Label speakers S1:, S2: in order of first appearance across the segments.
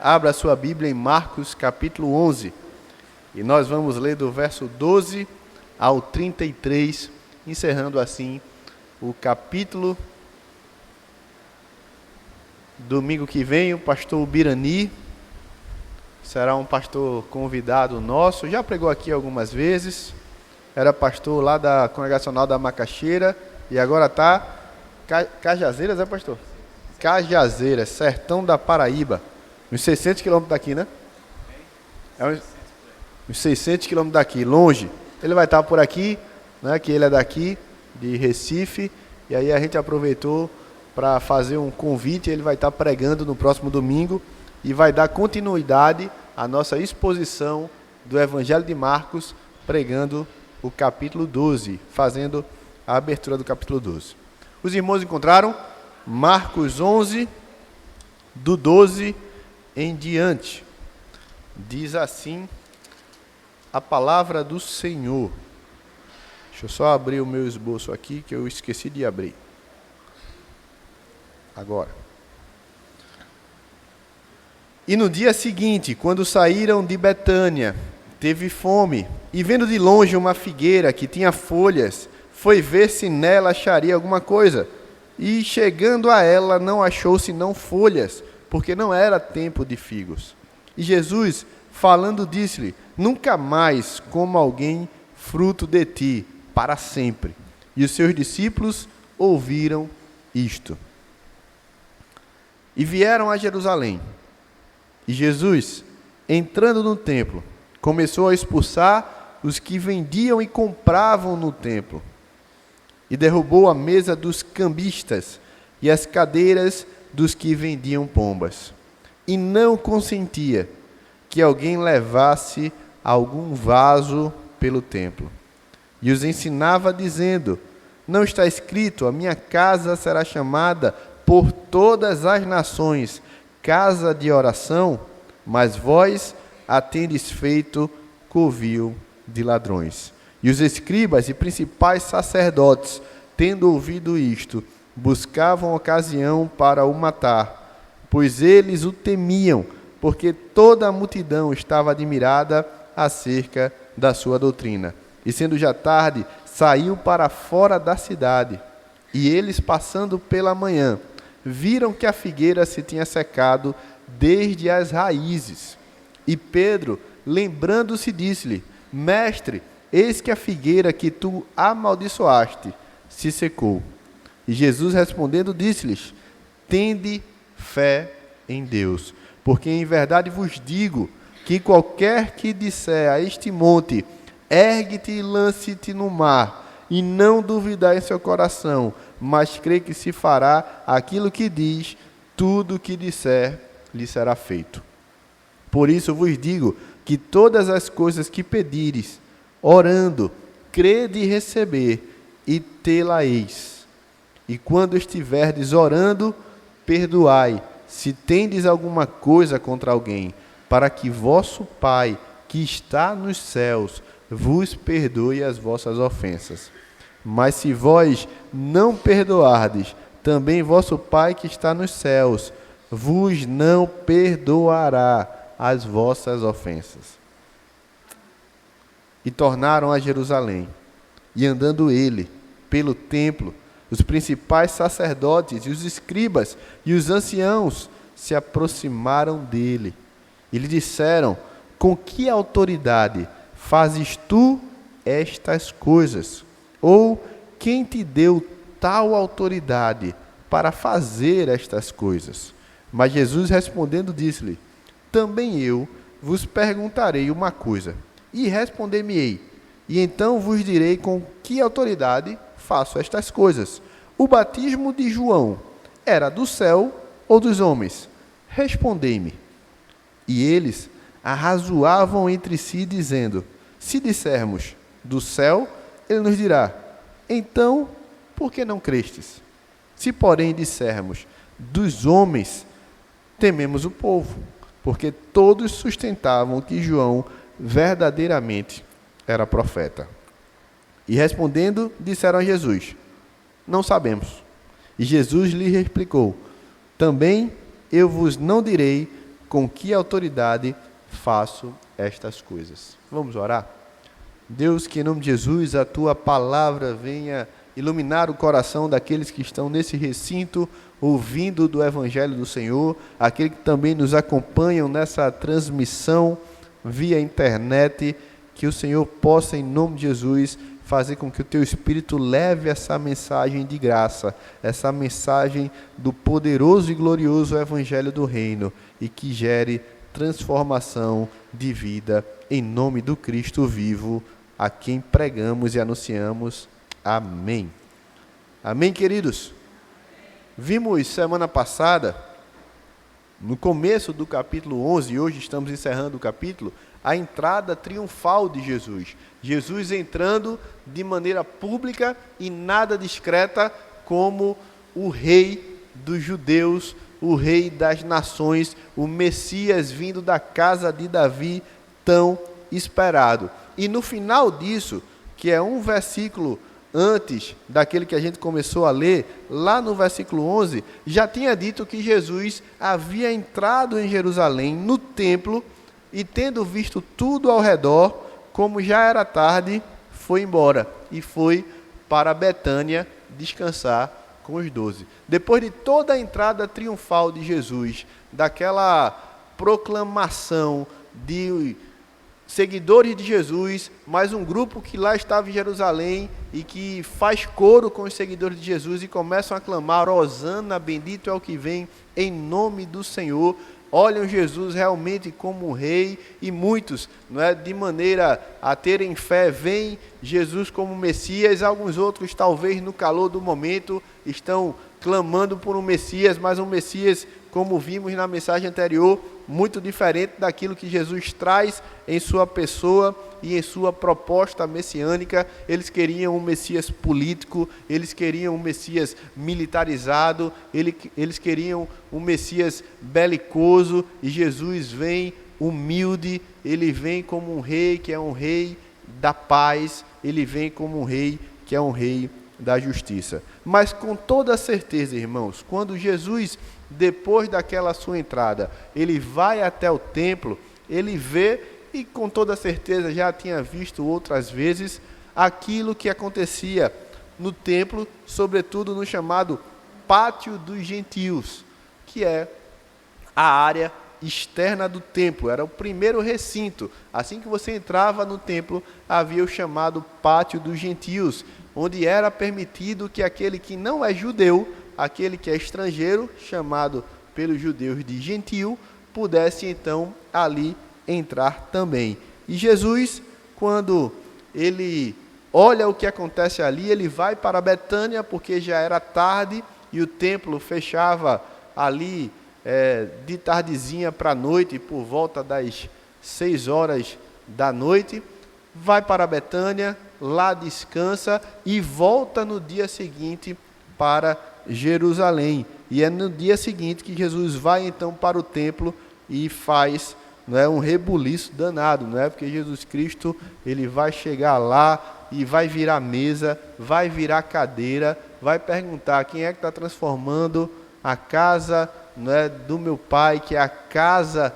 S1: abra a sua Bíblia em Marcos capítulo 11 e nós vamos ler do verso 12 ao 33, encerrando assim o capítulo. Domingo que vem o pastor Birani será um pastor convidado nosso, já pregou aqui algumas vezes, era pastor lá da Congregacional da Macaxeira e agora está Cajazeiras, é pastor? Cajazeiras, sertão da Paraíba, uns 600 quilômetros daqui, né? É uns 600 quilômetros daqui, longe. Ele vai estar por aqui, né, que ele é daqui, de Recife, e aí a gente aproveitou para fazer um convite. Ele vai estar pregando no próximo domingo e vai dar continuidade à nossa exposição do Evangelho de Marcos, pregando o capítulo 12, fazendo a abertura do capítulo 12. Os irmãos encontraram Marcos 11, do 12 em diante. Diz assim a palavra do Senhor. Deixa eu só abrir o meu esboço aqui, que eu esqueci de abrir. Agora. E no dia seguinte, quando saíram de Betânia, teve fome, e vendo de longe uma figueira que tinha folhas, foi ver se nela acharia alguma coisa. E chegando a ela, não achou senão folhas, porque não era tempo de figos. E Jesus, falando, disse-lhe: nunca mais coma alguém fruto de ti, para sempre. E os seus discípulos ouviram isto. E vieram a Jerusalém. E Jesus, entrando no templo, começou a expulsar os que vendiam e compravam no templo. E derrubou a mesa dos cambistas e as cadeiras dos que vendiam pombas. E não consentia que alguém levasse algum vaso pelo templo. E os ensinava dizendo: não está escrito, a minha casa será chamada por todas as nações casa de oração, mas vós a tendes feito covil de ladrões. E os escribas e principais sacerdotes, tendo ouvido isto, buscavam ocasião para o matar, pois eles o temiam, porque toda a multidão estava admirada acerca da sua doutrina. E sendo já tarde, saiu para fora da cidade. E eles, passando pela manhã, viram que a figueira se tinha secado desde as raízes. E Pedro, lembrando-se, disse-lhe: mestre, eis que a figueira que tu amaldiçoaste se secou. E Jesus respondendo disse-lhes: tende fé em Deus, porque em verdade vos digo que qualquer que disser a este monte: ergue-te e lance-te no mar, e não duvidar em seu coração, mas crê que se fará aquilo que diz, tudo o que disser lhe será feito. Por isso vos digo que todas as coisas que pedires, orando, crede receber, e tê-la-eis. E quando estiverdes orando, perdoai, se tendes alguma coisa contra alguém, para que vosso Pai, que está nos céus, vos perdoe as vossas ofensas. Mas se vós não perdoardes, também vosso Pai que está nos céus vos não perdoará as vossas ofensas. E tornaram a Jerusalém, e andando ele pelo templo, os principais sacerdotes e os escribas e os anciãos se aproximaram dele e lhe disseram: com que autoridade fazes tu estas coisas? Ou quem te deu tal autoridade para fazer estas coisas? Mas Jesus respondendo disse-lhe: também eu vos perguntarei uma coisa, e responder-me-ei, e então vos direi com que autoridade faço estas coisas. O batismo de João era do céu ou dos homens? Respondei-me. E eles arrazoavam entre si, dizendo: se dissermos do céu, ele nos dirá: então, por que não crestes? Se, porém, dissermos dos homens, tememos o povo, porque todos sustentavam que João verdadeiramente era profeta. E respondendo, disseram a Jesus: não sabemos. E Jesus lhe replicou: também eu vos não direi com que autoridade faço estas coisas. Vamos orar? Deus, que em nome de Jesus a tua palavra venha iluminar o coração daqueles que estão nesse recinto, ouvindo do Evangelho do Senhor, aqueles que também nos acompanham nessa transmissão via internet, que o Senhor possa, em nome de Jesus, fazer com que o teu Espírito leve essa mensagem de graça, essa mensagem do poderoso e glorioso Evangelho do Reino, e que gere transformação de vida, em nome do Cristo vivo, a quem pregamos e anunciamos. Amém. Amém, queridos? Vimos semana passada, no começo do capítulo 11, e hoje estamos encerrando o capítulo, a entrada triunfal de Jesus. Jesus entrando de maneira pública e nada discreta, como o rei dos judeus, o rei das nações, o Messias vindo da casa de Davi, tão esperado. E no final disso, que é um versículo antes daquele que a gente começou a ler, lá no versículo 11, já tinha dito que Jesus havia entrado em Jerusalém, no templo, e tendo visto tudo ao redor, como já era tarde, foi embora e foi para Betânia descansar com os 12. Depois de toda a entrada triunfal de Jesus, daquela proclamação de seguidores de Jesus, mais um grupo que lá estava em Jerusalém e que faz coro com os seguidores de Jesus e começam a clamar: Hosana, bendito é o que vem em nome do Senhor. Olham Jesus realmente como um rei, e muitos, de maneira a terem fé, veem Jesus como Messias. Alguns outros, talvez no calor do momento, estão clamando por um Messias, mas um Messias, como vimos na mensagem anterior, muito diferente daquilo que Jesus traz em sua pessoa e em sua proposta messiânica. Eles queriam um Messias político, eles queriam um Messias militarizado, eles queriam um Messias belicoso, e Jesus vem humilde, ele vem como um rei que é um rei da paz, ele vem como um rei que é um rei da justiça. Mas com toda certeza, irmãos, quando Jesus, depois daquela sua entrada, ele vai até o templo, ele vê, e com toda certeza já tinha visto outras vezes, aquilo que acontecia no templo, sobretudo no chamado Pátio dos Gentios, que é a área externa do templo, era o primeiro recinto. Assim que você entrava no templo, havia o chamado Pátio dos Gentios, onde era permitido que aquele que não é judeu, aquele que é estrangeiro, chamado pelos judeus de gentio, pudesse então ali entrar também. E Jesus, quando ele olha o que acontece ali, ele vai para Betânia, porque já era tarde e o templo fechava ali de tardezinha para a noite, por volta das 6 horas da noite. Vai para Betânia, lá descansa e volta no dia seguinte para Jerusalém. E é no dia seguinte que Jesus vai então para o templo e faz um rebuliço danado, porque Jesus Cristo, ele vai chegar lá e vai virar mesa, vai virar cadeira, vai perguntar: quem é que está transformando a casa do meu pai, que é a casa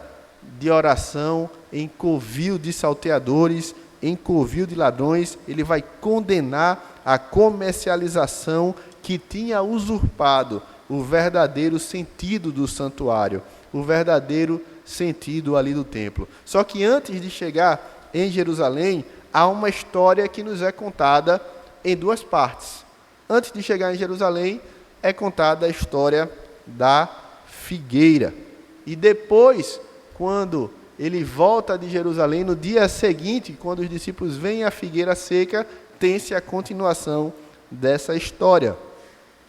S1: de oração, em covil de salteadores, em covil de ladrões? Ele vai condenar a comercialização que tinha usurpado o verdadeiro sentido do santuário, o verdadeiro sentido ali do templo. Só que antes de chegar em Jerusalém, há uma história que nos é contada em duas partes. Antes de chegar em Jerusalém, é contada a história da figueira. E depois, quando ele volta de Jerusalém, no dia seguinte, quando os discípulos veem a figueira seca, tem-se a continuação dessa história.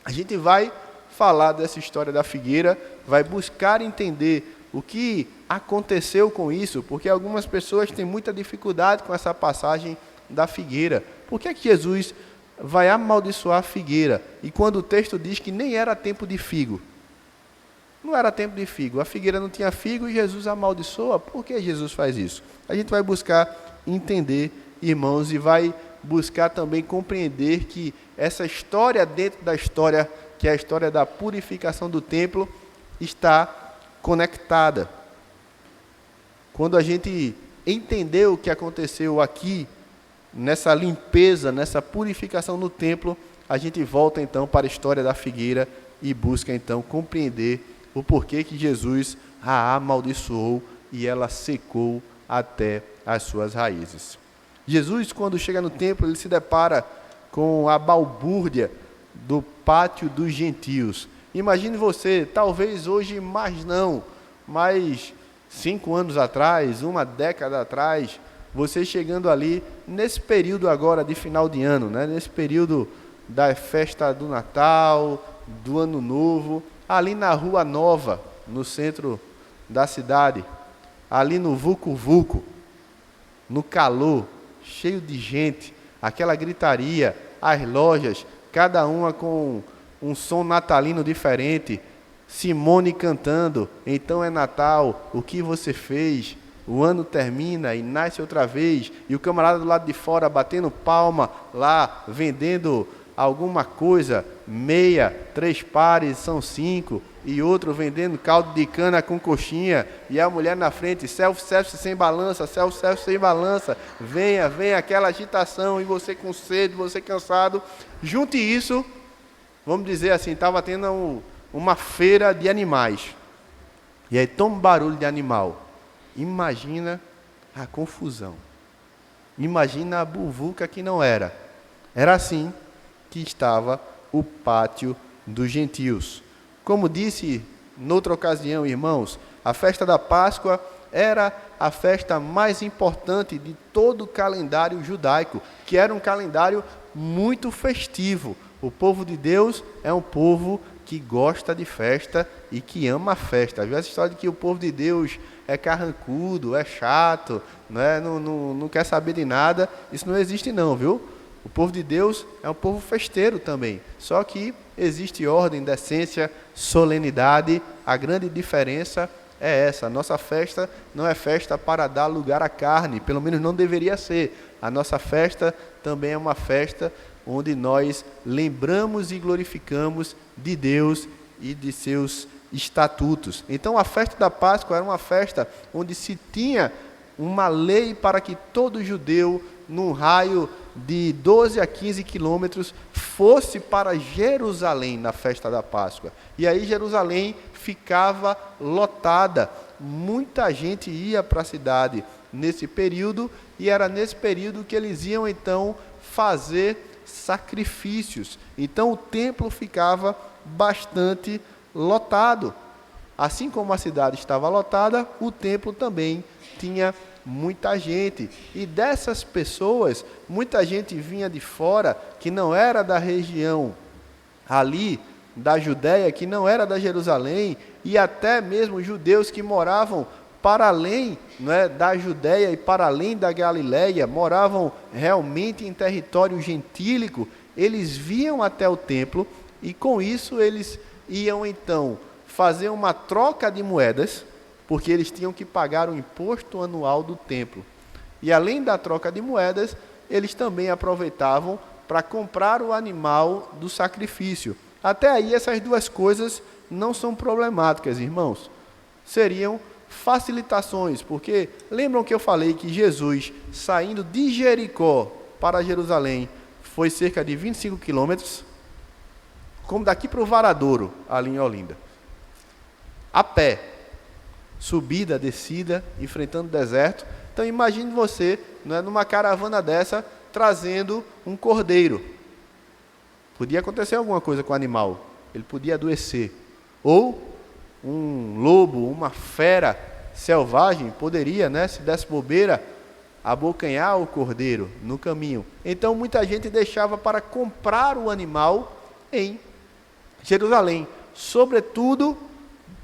S1: A gente vai falar dessa história da figueira, vai buscar entender o que aconteceu com isso, porque algumas pessoas têm muita dificuldade com essa passagem da figueira. Por que Jesus vai amaldiçoar a figueira? E quando o texto diz que nem era tempo de figo. Não era tempo de figo, a figueira não tinha figo e Jesus amaldiçoa. Por que Jesus faz isso? A gente vai buscar entender, irmãos, e vai buscar também compreender que essa história dentro da história, que é a história da purificação do templo, está conectada. quando a gente entendeu o que aconteceu aqui, nessa limpeza, nessa purificação no templo, a gente volta então para a história da figueira e busca então compreender o porquê que Jesus a amaldiçoou e ela secou até as suas raízes. Jesus, quando chega no templo, ele se depara com a balbúrdia do pátio dos gentios. Imagine você, talvez hoje mais não, mas 5 anos atrás, uma década atrás, você chegando ali, nesse período agora de final de ano, né? Nesse período da festa do Natal, do Ano Novo, ali na Rua Nova, no centro da cidade, ali no Vucu Vucu, no calor, cheio de gente, aquela gritaria, as lojas, cada uma com um som natalino diferente, Simone cantando, então é Natal, o que você fez? O ano termina e nasce outra vez, e o camarada do lado de fora batendo palma lá, vendendo alguma coisa, meia, 3 pares são 5, e outro vendendo caldo de cana com coxinha, e a mulher na frente, self-service sem balança, self-service sem balança, venha, aquela agitação, e você com sede, você cansado. Junte isso, vamos dizer assim, estava tendo uma feira de animais, e aí toma barulho de animal. Imagina a confusão, imagina a buvuca que não era. Era assim que estava o pátio dos gentios. Como disse noutra ocasião, irmãos, a festa da Páscoa era a festa mais importante de todo o calendário judaico, que era um calendário muito festivo. O povo de Deus é um povo que gosta de festa e que ama a festa. Viu essa história de que o povo de Deus é carrancudo, é chato, não quer saber de nada? Isso não existe não, viu? O povo de Deus é um povo festeiro também. Só que existe ordem, decência, solenidade. A grande diferença é essa. A nossa festa não é festa para dar lugar à carne, pelo menos não deveria ser. A nossa festa também é uma festa onde nós lembramos e glorificamos de Deus e de seus estatutos. Então a festa da Páscoa era uma festa onde se tinha uma lei para que todo judeu, num raio de 12 a 15 quilômetros, fosse para Jerusalém na festa da Páscoa. E aí Jerusalém ficava lotada, muita gente ia para a cidade nesse período, e era nesse período que eles iam então fazer sacrifícios. Então o templo ficava bastante lotado. Assim como a cidade estava lotada, o templo também tinha muita gente. E dessas pessoas, muita gente vinha de fora, que não era da região ali da Judéia, que não era da Jerusalém, e até mesmo judeus que moravam para além, da Judéia e para além da Galileia, moravam realmente em território gentílico. Eles vinham até o templo e com isso eles iam então fazer uma troca de moedas, porque eles tinham que pagar o imposto anual do templo. E além da troca de moedas, eles também aproveitavam para comprar o animal do sacrifício. Até aí essas duas coisas não são problemáticas, irmãos. Seriam facilitações, porque lembram que eu falei que Jesus, saindo de Jericó para Jerusalém, foi cerca de 25 quilômetros, como daqui para o Varadouro, ali em Olinda. A pé, subida, descida, enfrentando o deserto. Então imagine você, numa caravana dessa, trazendo um cordeiro. Podia acontecer alguma coisa com o animal, ele podia adoecer. Ou um lobo, uma fera selvagem, poderia, se desse bobeira, abocanhar o cordeiro no caminho. Então muita gente deixava para comprar o animal em Jerusalém, sobretudo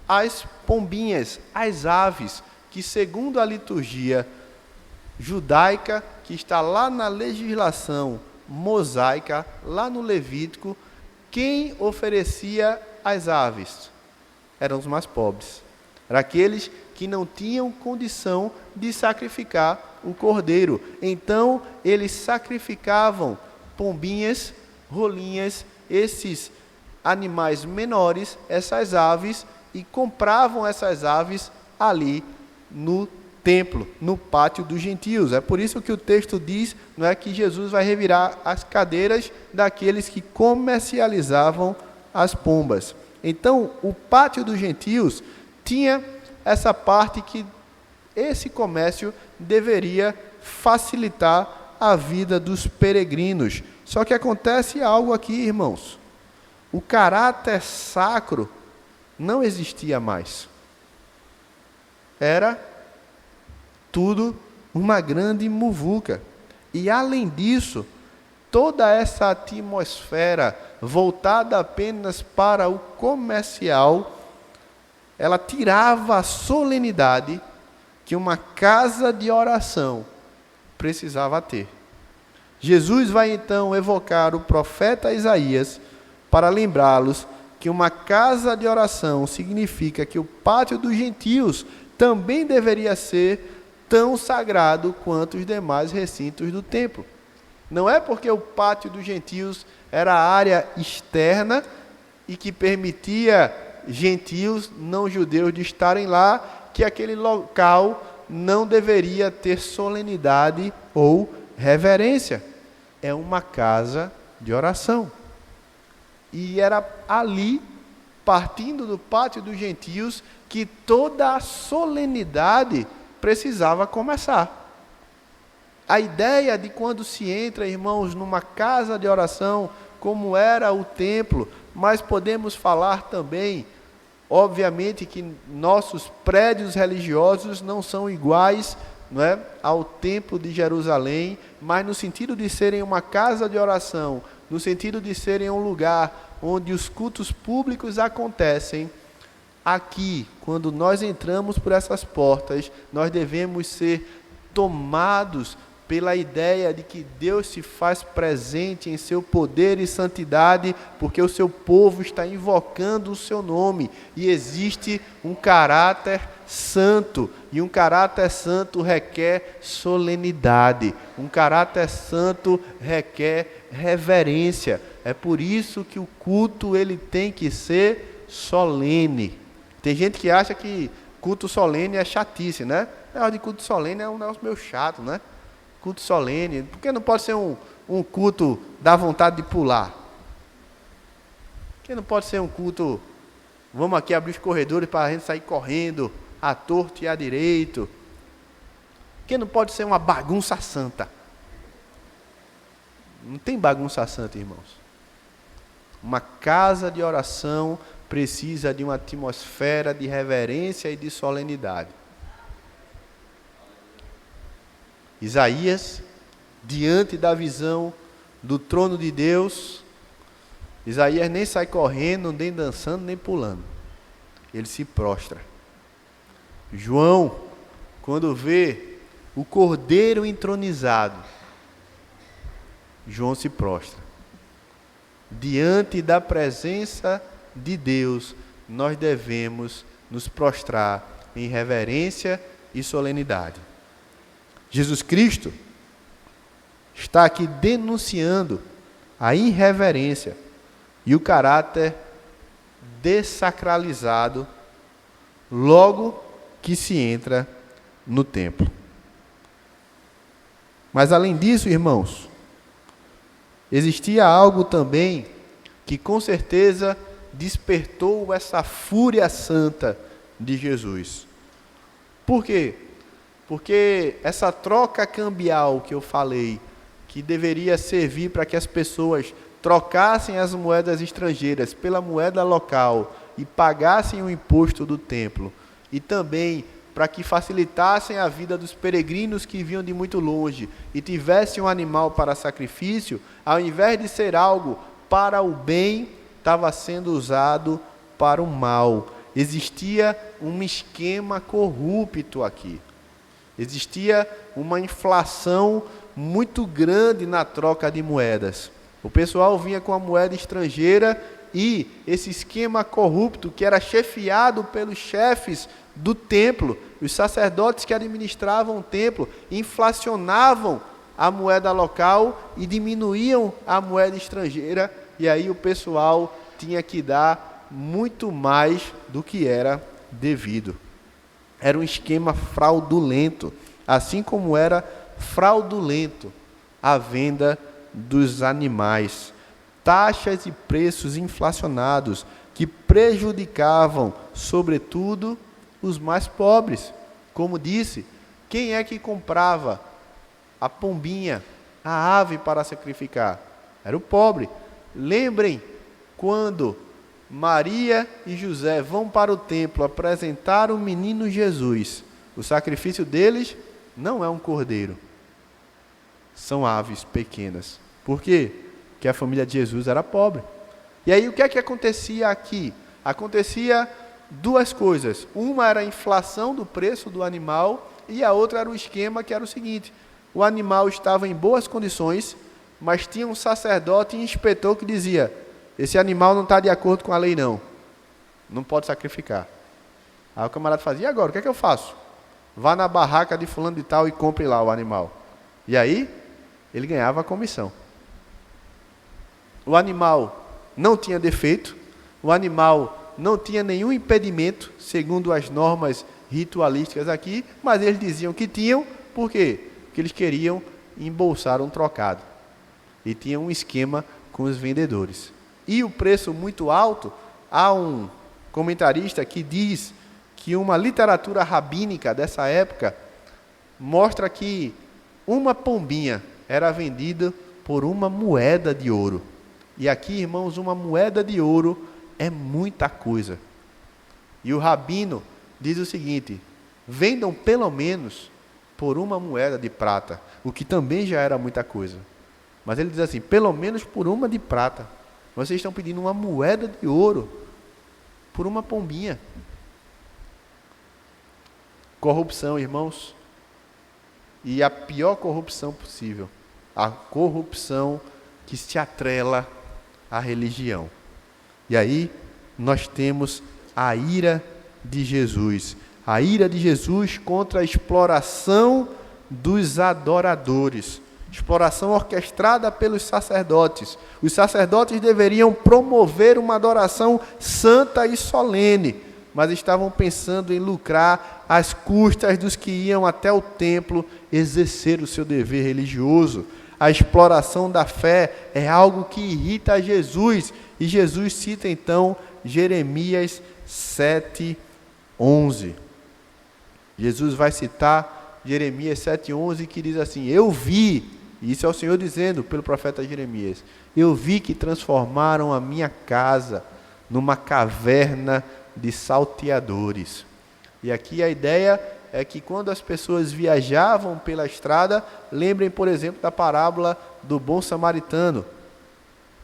S1: as pombinhas, as aves, que segundo a liturgia judaica, que está lá na legislação mosaica, lá no Levítico, quem oferecia as aves eram os mais pobres. Eram aqueles que não tinham condição de sacrificar o cordeiro. Então, eles sacrificavam pombinhas, rolinhas, esses animais menores, essas aves, e compravam essas aves ali no templo, no pátio dos gentios. É por isso que o texto diz, não é, que Jesus vai revirar as cadeiras daqueles que comercializavam as pombas. Então, o pátio dos gentios tinha essa parte que esse comércio deveria facilitar a vida dos peregrinos. Só que acontece algo aqui, irmãos. O caráter sacro não existia mais. Era tudo uma grande muvuca. E além disso, toda essa atmosfera voltada apenas para o comercial, ela tirava a solenidade que uma casa de oração precisava ter. Jesus vai então evocar o profeta Isaías para lembrá-los que uma casa de oração significa que o pátio dos gentios também deveria ser tão sagrado quanto os demais recintos do templo. Não é porque o pátio dos gentios era a área externa e que permitia gentios não judeus de estarem lá, que aquele local não deveria ter solenidade ou reverência. É uma casa de oração. E era ali, partindo do pátio dos gentios, que toda a solenidade precisava começar. A ideia de quando se entra, irmãos, numa casa de oração, como era o templo, mas podemos falar também, obviamente, que nossos prédios religiosos não são iguais, não é, ao templo de Jerusalém, mas no sentido de serem uma casa de oração, no sentido de serem um lugar onde os cultos públicos acontecem. Aqui, quando nós entramos por essas portas, nós devemos ser tomados pela ideia de que Deus se faz presente em seu poder e santidade, porque o seu povo está invocando o seu nome, e existe um caráter santo, e um caráter santo requer solenidade, um caráter santo requer reverência. É por isso que o culto ele tem que ser solene. Tem gente que acha que culto solene é chatice, né? De culto solene é um negócio meio chato, né? Culto solene, por que não pode ser um culto da vontade de pular? Por que não pode ser um culto, vamos aqui abrir os corredores para a gente sair correndo, à torto e à direito? Por que não pode ser uma bagunça santa? Não tem bagunça santa, irmãos. Uma casa de oração precisa de uma atmosfera de reverência e de solenidade. Isaías, diante da visão do trono de Deus, Isaías nem sai correndo, nem dançando, nem pulando. Ele se prostra. João, quando vê o Cordeiro entronizado, João se prostra. Diante da presença de Deus, nós devemos nos prostrar em reverência e solenidade. Jesus Cristo está aqui denunciando a irreverência e o caráter dessacralizado logo que se entra no templo. Mas além disso, irmãos, existia algo também que com certeza despertou essa fúria santa de Jesus. Por quê? Porque essa troca cambial que eu falei, que deveria servir para que as pessoas trocassem as moedas estrangeiras pela moeda local e pagassem o imposto do templo, e também para que facilitassem a vida dos peregrinos que vinham de muito longe e tivessem um animal para sacrifício, ao invés de ser algo para o bem, estava sendo usado para o mal. Existia um esquema corrupto aqui. Existia uma inflação muito grande na troca de moedas. O pessoal vinha com a moeda estrangeira e esse esquema corrupto, que era chefiado pelos chefes do templo, os sacerdotes que administravam o templo, inflacionavam a moeda local e diminuíam a moeda estrangeira, e aí o pessoal tinha que dar muito mais do que era devido. Era um esquema fraudulento, assim como era fraudulento a venda dos animais. Taxas e preços inflacionados que prejudicavam, sobretudo, os mais pobres. Como disse, quem é que comprava a pombinha, a ave para sacrificar? Era o pobre. Lembrem quando Maria e José vão para o templo apresentar o menino Jesus. O sacrifício deles não é um cordeiro, são aves pequenas. Por quê? Porque a família de Jesus era pobre. E aí o que é que acontecia aqui? Acontecia duas coisas. Uma era a inflação do preço do animal e a outra era o esquema que era o seguinte: o animal estava em boas condições, mas tinha um sacerdote e inspetor que dizia: esse animal não está de acordo com a lei não pode sacrificar. Aí o camarada fazia: e agora, o que é que eu faço? Vá na barraca de fulano de tal e compre lá o animal. E aí ele ganhava a comissão. O animal não tinha defeito, o animal não tinha nenhum impedimento, segundo as normas ritualísticas aqui, mas eles diziam que tinham. Por quê? Porque eles queriam embolsar um trocado. E tinha um esquema com os vendedores. E o preço muito alto, há um comentarista que diz que uma literatura rabínica dessa época mostra que uma pombinha era vendida por uma moeda de ouro. E aqui, irmãos, uma moeda de ouro é muita coisa. E o rabino diz o seguinte: vendam pelo menos por uma moeda de prata, o que também já era muita coisa. Mas ele diz assim: pelo menos por uma de prata. Vocês estão pedindo uma moeda de ouro por uma pombinha. Corrupção, irmãos. E a pior corrupção possível, a corrupção que se atrela à religião. E aí nós temos a ira de Jesus. A ira de Jesus contra a exploração dos adoradores. Exploração orquestrada pelos sacerdotes. Os sacerdotes deveriam promover uma adoração santa e solene, mas estavam pensando em lucrar às custas dos que iam até o templo exercer o seu dever religioso. A exploração da fé é algo que irrita a Jesus, e Jesus cita então Jeremias 7:11. Jesus vai citar Jeremias 7:11, que diz assim: eu vi, e isso é o Senhor dizendo pelo profeta Jeremias, eu vi que transformaram a minha casa numa caverna de salteadores. E aqui a ideia é que quando as pessoas viajavam pela estrada, lembrem, por exemplo, da parábola do bom samaritano,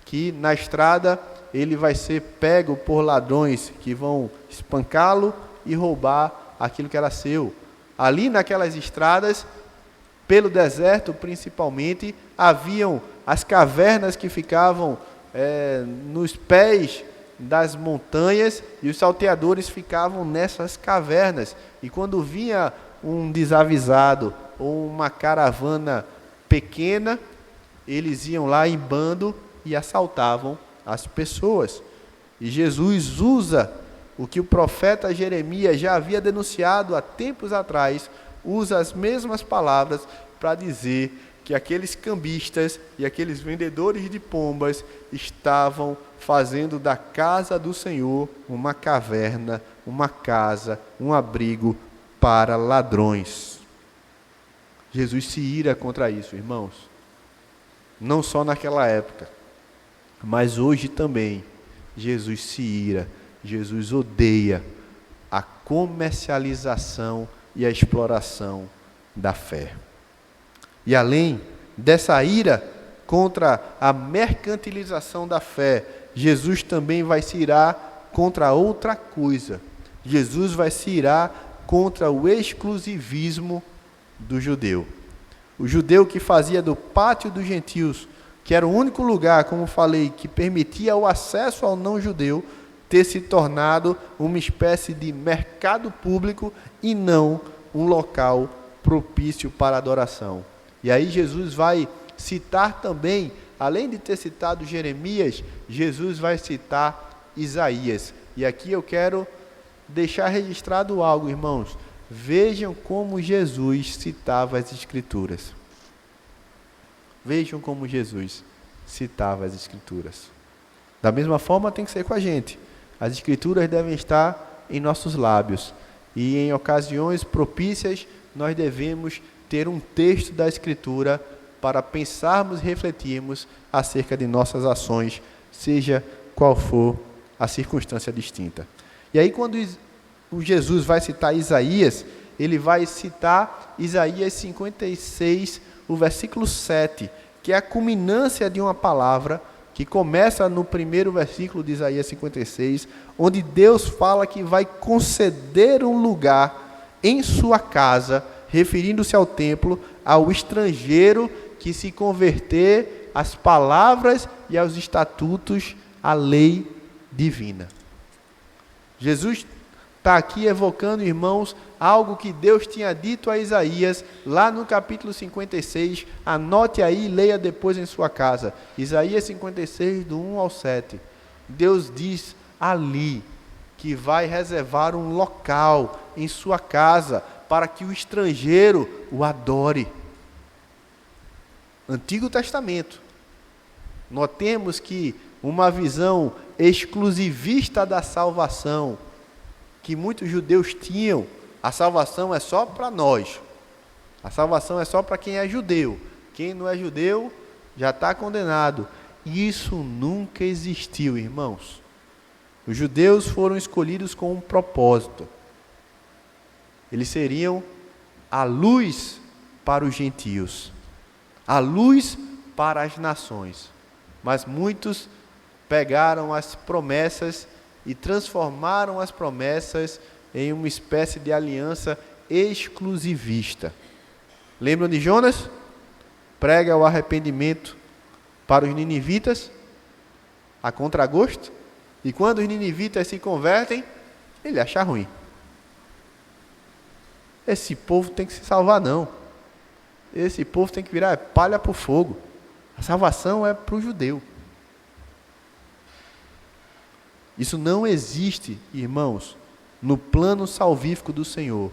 S1: que na estrada ele vai ser pego por ladrões que vão espancá-lo e roubar aquilo que era seu. Ali naquelas estradas, pelo deserto principalmente, haviam as cavernas que ficavam nos pés das montanhas, e os salteadores ficavam nessas cavernas. E quando vinha um desavisado ou uma caravana pequena, eles iam lá em bando e assaltavam as pessoas. E Jesus usa o que o profeta Jeremias já havia denunciado há tempos atrás, usa as mesmas palavras para dizer que aqueles cambistas e aqueles vendedores de pombas estavam fazendo da casa do Senhor uma caverna, uma casa, um abrigo para ladrões. Jesus se ira contra isso, irmãos. Não só naquela época, mas hoje também. Jesus se ira, Jesus odeia a comercialização e a exploração da fé. E além dessa ira contra a mercantilização da fé, Jesus também vai se irar contra outra coisa. Jesus vai se irar contra o exclusivismo do judeu. O judeu que fazia do pátio dos gentios, que era o único lugar, como falei, que permitia o acesso ao não-judeu, ter se tornado uma espécie de mercado público e não um local propício para adoração. E aí Jesus vai citar também, além de ter citado Jeremias, Jesus vai citar Isaías. E aqui eu quero deixar registrado algo, irmãos. Vejam como Jesus citava as Escrituras. Vejam como Jesus citava as Escrituras. Da mesma forma tem que ser com a gente. As Escrituras devem estar em nossos lábios. E em ocasiões propícias, nós devemos ter um texto da Escritura para pensarmos e refletirmos acerca de nossas ações, seja qual for a circunstância distinta. E aí, quando o Jesus vai citar Isaías, ele vai citar Isaías 56, o versículo 7, que é a culminância de uma palavra que começa no primeiro versículo de Isaías 56, onde Deus fala que vai conceder um lugar em sua casa, referindo-se ao templo, ao estrangeiro que se converter às palavras e aos estatutos, à lei divina. Jesus está aqui evocando, irmãos, algo que Deus tinha dito a Isaías, lá no capítulo 56, anote aí e leia depois em sua casa. Isaías 56, do 1 ao 7. Deus diz ali que vai reservar um local em sua casa para que o estrangeiro o adore. Antigo Testamento. Notemos que uma visão exclusivista da salvação, que muitos judeus tinham, a salvação é só para nós. A salvação é só para quem é judeu. Quem não é judeu já está condenado. Isso nunca existiu, irmãos. Os judeus foram escolhidos com um propósito. Eles seriam a luz para os gentios, a luz para as nações. Mas muitos pegaram as promessas e transformaram as promessas em uma espécie de aliança exclusivista. Lembram de Jonas? Prega o arrependimento para os ninivitas, a contragosto, e quando os ninivitas se convertem, ele acha ruim. Esse povo tem que se salvar, não. Esse povo tem que virar palha para o fogo. A salvação é para o judeu. Isso não existe, irmãos, no plano salvífico do Senhor.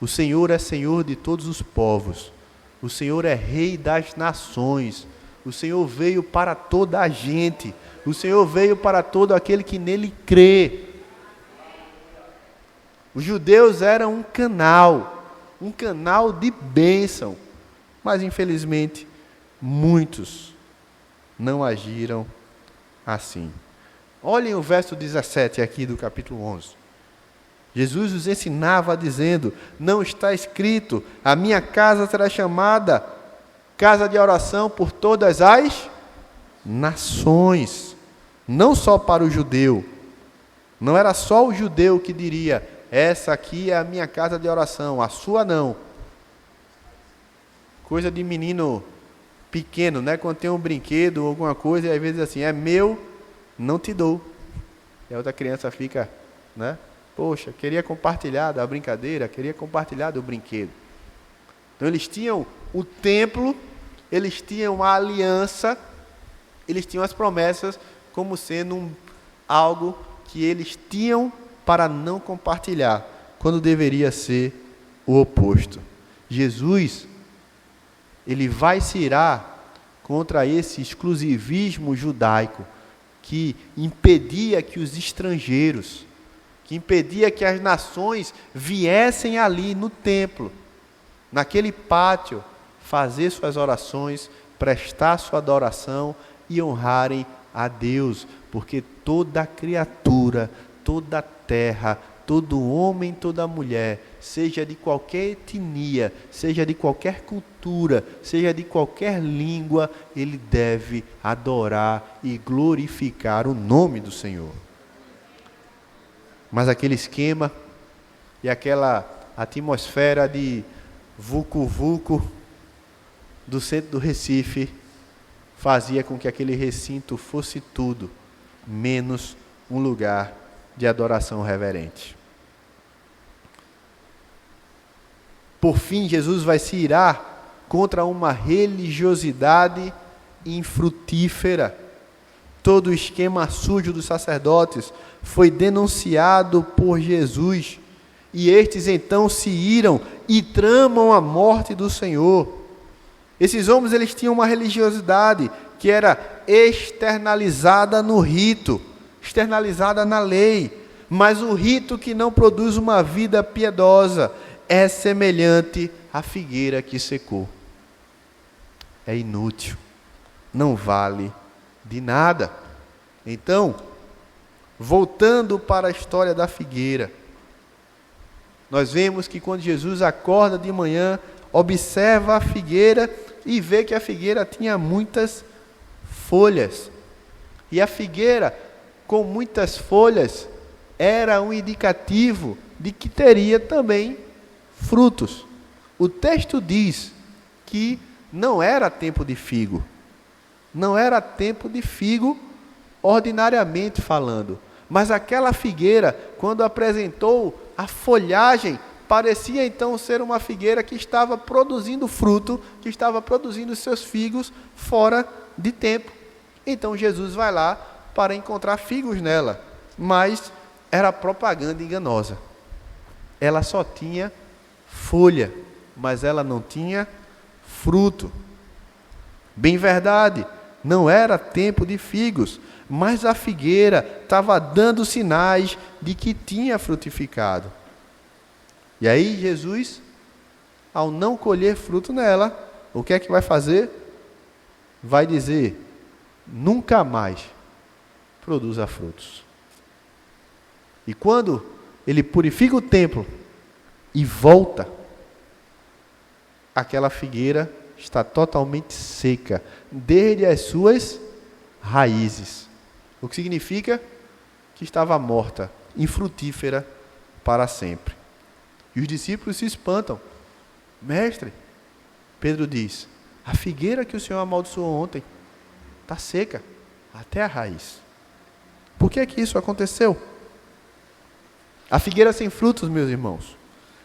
S1: O Senhor é Senhor de todos os povos. O Senhor é Rei das nações. O Senhor veio para toda a gente. O Senhor veio para todo aquele que nele crê. Os judeus eram um canal de bênção. Mas, infelizmente, muitos não agiram assim. Olhem o verso 17 aqui do capítulo 11. Jesus os ensinava dizendo: não está escrito, a minha casa será chamada casa de oração por todas as nações, não só para o judeu. Não era só o judeu que diria: essa aqui é a minha casa de oração, a sua não. Coisa de menino pequeno, né? Quando tem um brinquedo ou alguma coisa, e às vezes assim, é meu, não te dou. E a outra criança fica, né? Poxa, queria compartilhar da brincadeira, queria compartilhar do brinquedo. Então eles tinham o templo, eles tinham a aliança, eles tinham as promessas como sendo algo que eles tinham para não compartilhar, quando deveria ser o oposto. Jesus, ele vai se irar contra esse exclusivismo judaico que impedia que os estrangeiros, que impedia que as nações viessem ali no templo, naquele pátio, fazer suas orações, prestar sua adoração e honrarem a Deus, porque toda criatura, toda terra, todo homem, toda mulher, seja de qualquer etnia, seja de qualquer cultura, seja de qualquer língua, ele deve adorar e glorificar o nome do Senhor. Mas aquele esquema e aquela atmosfera de vucu-vucu do centro do Recife fazia com que aquele recinto fosse tudo menos um lugar de adoração reverente. Por fim, Jesus vai se irar contra uma religiosidade infrutífera. Todo o esquema sujo dos sacerdotes foi denunciado por Jesus. e estes então se iram e tramam a morte do Senhor. Esses homens, eles tinham uma religiosidade que era externalizada no rito, externalizada na lei, mas o rito que não produz uma vida piedosa é semelhante à figueira que secou. É inútil, não vale de nada. Então, voltando para a história da figueira, nós vemos que quando Jesus acorda de manhã, observa a figueira e vê que a figueira tinha muitas folhas. E a figueira, com muitas folhas, era um indicativo de que teria também frutos. O texto diz que não era tempo de figo. Não era tempo de figo, ordinariamente falando. Mas aquela figueira, quando apresentou a folhagem, parecia então ser uma figueira que estava produzindo fruto, que estava produzindo seus figos fora de tempo. Então Jesus vai lá para encontrar figos nela, mas era propaganda enganosa. Ela só tinha folha, mas ela não tinha fruto. Bem verdade, não era tempo de figos, mas a figueira estava dando sinais de que tinha frutificado. E aí Jesus, ao não colher fruto nela, o que é que vai fazer? Vai dizer: nunca mais produza frutos. E quando ele purifica o templo e volta, aquela figueira está totalmente seca, desde as suas raízes. O que significa que estava morta, infrutífera para sempre. E os discípulos se espantam. Mestre, Pedro diz, a figueira que o Senhor amaldiçoou ontem está seca até a raiz. Por que é que isso aconteceu? A figueira sem frutos, meus irmãos,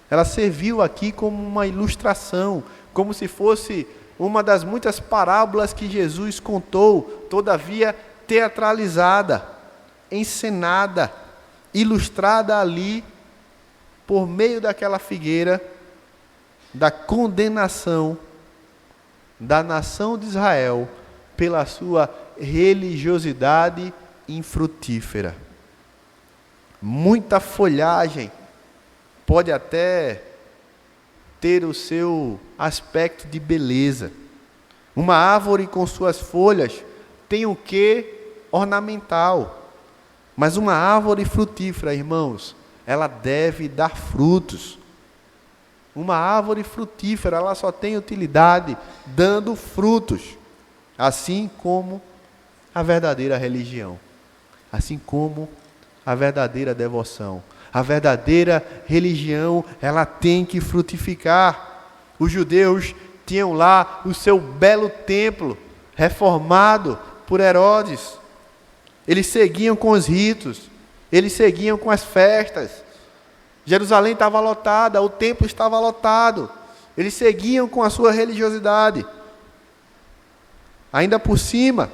S1: ela serviu aqui como uma ilustração, como se fosse uma das muitas parábolas que Jesus contou, todavia teatralizada, encenada, ilustrada ali, por meio daquela figueira, da condenação da nação de Israel pela sua religiosidade infrutífera. Muita folhagem pode até ter o seu aspecto de beleza. Uma árvore com suas folhas tem o quê? Ornamental. Mas uma árvore frutífera, irmãos, ela deve dar frutos. Uma árvore frutífera, ela só tem utilidade dando frutos. Assim como a verdadeira religião. Assim como a verdadeira devoção. A verdadeira religião, ela tem que frutificar. Os judeus tinham lá o seu belo templo, reformado por Herodes. Eles seguiam com os ritos, eles seguiam com as festas. Jerusalém estava lotada, o templo estava lotado. Eles seguiam com a sua religiosidade. Ainda por cima,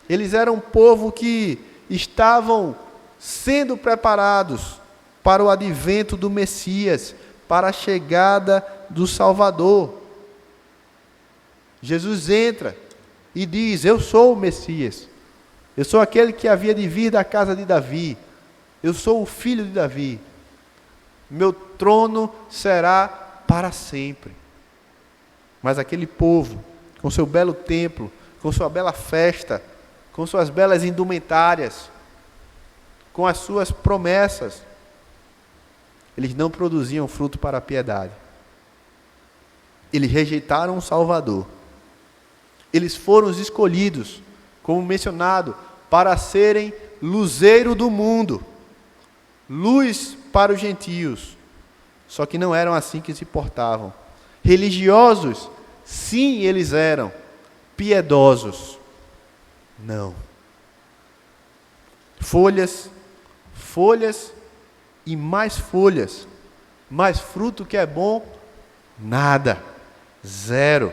S1: eles eram um povo que estavam sendo preparados para o advento do Messias, para a chegada do Salvador. Jesus entra e diz: eu sou o Messias, eu sou aquele que havia de vir da casa de Davi, eu sou o filho de Davi, meu trono será para sempre. Mas aquele povo, com seu belo templo, com sua bela festa, com suas belas indumentárias, com as suas promessas, eles não produziam fruto para a piedade. Eles rejeitaram o Salvador. Eles foram os escolhidos, como mencionado, para serem luzeiro do mundo, luz para os gentios. Só que não eram assim que se portavam. Religiosos, sim, eles eram. Piedosos, não. Folhas e mais folhas, mais fruto que é bom, nada, zero.